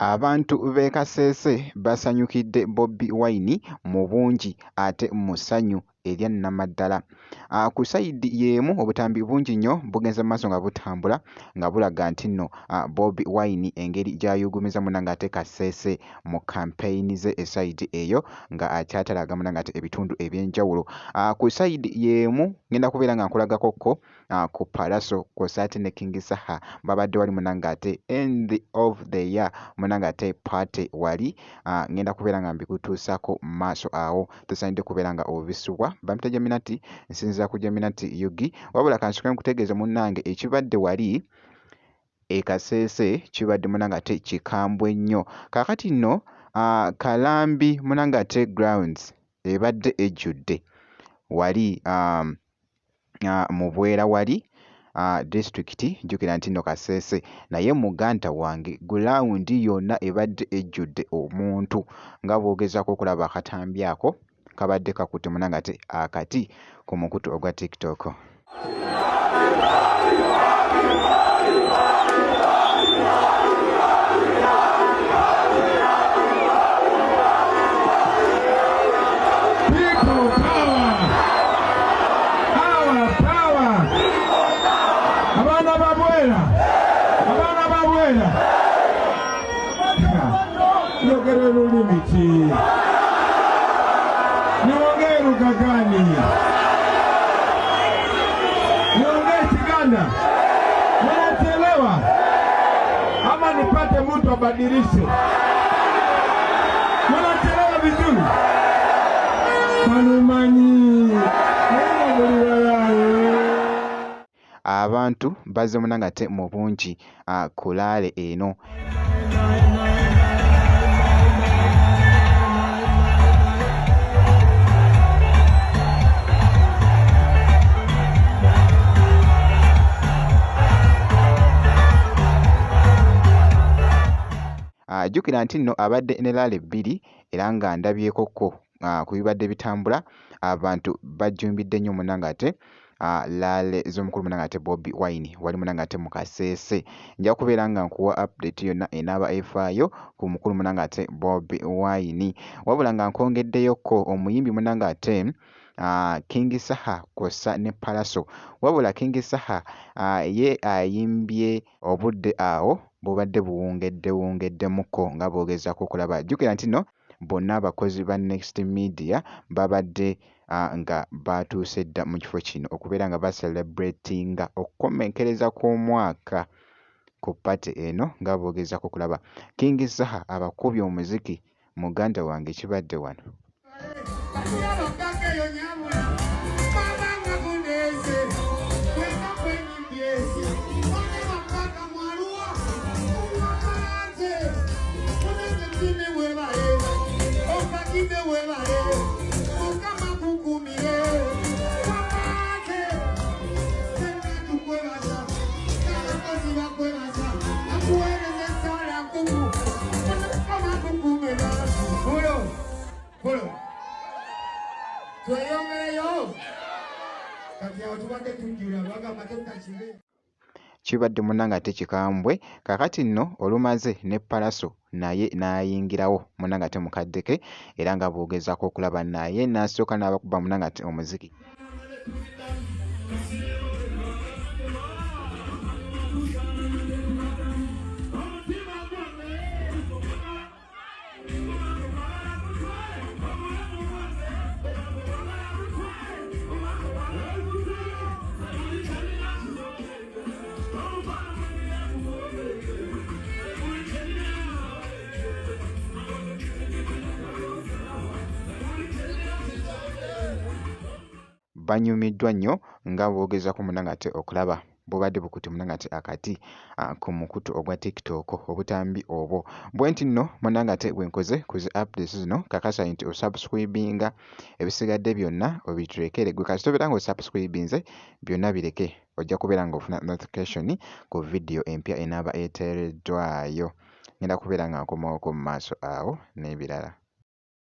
Abantu b'e Kasese basanyukidde Bobi Wine mu bungi ate mu ssanyu erya nnamaddala. Ku sayidi y'emu obutambi bungi nnyo bugenze mu maaso nga butambula nga bulaga nti nno Bobi Wine engeri gy'ayugumiza munnange ate Kasese mu kampeyini ze esayidi eyo nga akyatalaga munnange ate ebitundu eby'enjawulo. Ku sayidi y'emu ngenda kubeera nga nkulagakokko ku Palaso kw'ossa ate ne King Saha babadde wali munnange ate end of the year munnange ate party wali ngenda kubeera nga mbikutuusako mu maaso awo tosaanidde kubeera nga obisubwa bampita Geminati nsinziira ku Geminati Yugi wabula kansooke nkutegeeze munnange ekibadde wali e Kasese kibadde munnange ate kikambwe nnyo kaakati nno Kalambi munnange ate grounds ebadde ejjudde wali mu Bwera wali disitulikiti jjukira nti nno Kasese naye muganda wange gulawundi yonna ebadde ejjudde omuntu nga bw'ogezaako okulaba akatambi ako kabadde kakutte munnange ate akati ku mukutu ogwa TikTok. Yogera olulimi ki? Niongee lugha gani? Niongee Kiganda? Unachelewa ama nipate mtu abadilishe? Unachelewa vizuri? Manumanyi abantu bazze munnange ate mu bungi kulaale eno. Jjukira nti nno abadde ne laale bbiri era nga ndabyekokko ku bibadde bitambula abantu bajjumbidde nnyo munnange ate laale z'omukulu munnange ate Bobi Wine wali munnange ate mu Kasese. Nja kubeera nga nkuwa update yonna enaaba efaayo ku mukulu munnange ate Bobi Wine wabula nga nkongeddeyokko omuyimbi munnange ate King Saha kw'ossa ne Palaso wabula King Saha ye ayimbye obudde awo bubadde buwungeddemukko nga bw'ogezaako okulaba. Jjukira nti nno bonna abakozi ba Next Media babadde nga batuuse dda mu kifo kino okubeera nga baselebratinga okukommenkereza kw'omwaka ku pate eno nga bw'ogezaako okulaba. King Saha abakubye omuziki muganda wange kibadde wano. Kibadde munnange ate kikambwe kaakati nno olumaze ne Palaso naye n'ayingirawo munnange ate mukaddeke era nga bw'ogezaako okulaba naye n'asooka n'abakuba munnange ate omuziki. Banyumiddwa nnyo nga bw'ogezaako munnange ate okulaba bubadde bukutte munnange ate akati ku mukutu ogwa TikTok obutambi obwo bwe nti nno munnange ate bwe nkoze ku zi updates zino kakasa nti osubscribinga ebisigadde byonna obiturekere gwe kasi tobeera nga osubscribinze byonna bireke ojja kubeera nga ofuna notification ku vidiyo empya enaaba eteereddwayo. Ngenda kubeera nga nkomawoko mu maaso awo n'ebirala.